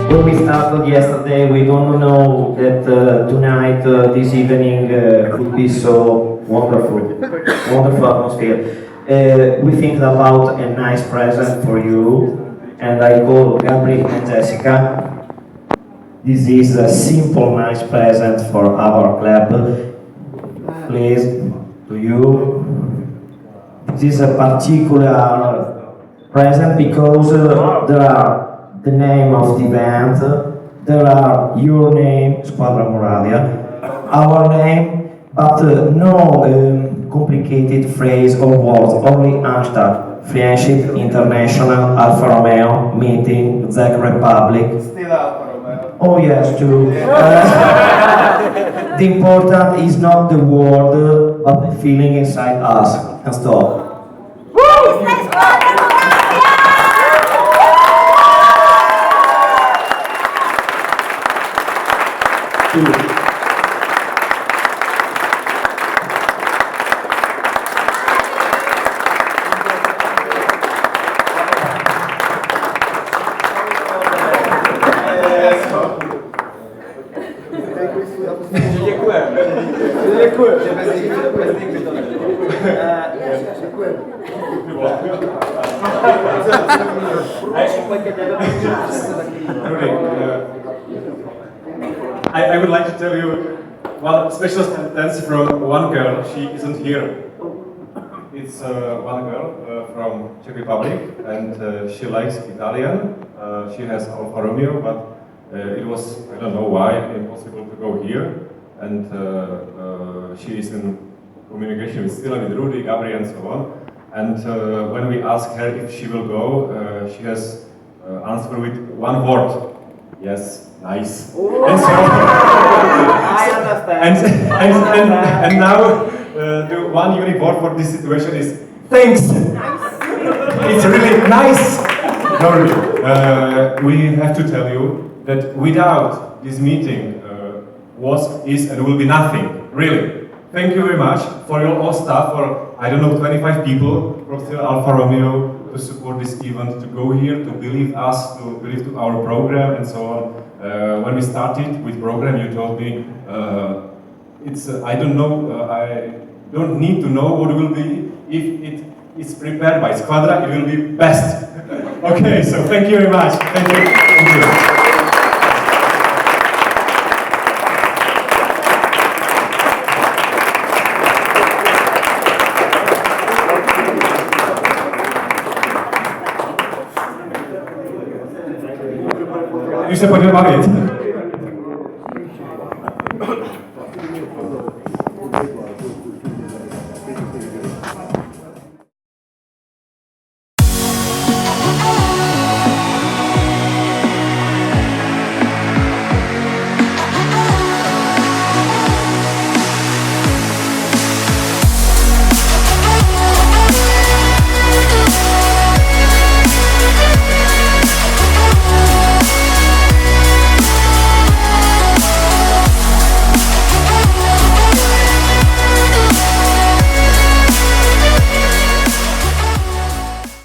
When we started yesterday, we don't know that tonight, this evening, could be so wonderful, wonderful atmosphere. We think about a nice present for you, and I call Gabriel and Jessica. This is a simple, nice present for our club. Please, to you. This is a particular present because there are the name of the event, there are your name, Squadra Moravia, our name, but no complicated phrase or words, only hashtag, Friendship International, Alfa Romeo, meeting, Czech Republic. Still Alfa Romeo. Oh yes, too. The important is not the word, but the feeling inside us. And stop. I would like to tell you one special sentence from one girl. She isn't here. It's one girl from Czech Republic, and she likes Italian. She has Alfa Romeo, but it was, I don't know why, impossible to go here. And she is in communication with Stila, with Rudy, Gabriel, and so on. And when we ask her if she will go, she has answered with one word. Yes, nice. And so, I understand. And now the one unique word for this situation is thanks. It's really nice. No, really. We have to tell you that without this meeting is and will be nothing. Really. Thank you very much for your all staff, for I don't know 25 people from Alfa Romeo to support this event, to go here, to believe us, to believe to our program and so on. When we started with program, you told me it's I don't know, I don't need to know what it will be. If it is prepared by Squadra, it will be best. Okay, so thank you very much. Thank you. Thank you. Už se pojďme bavit.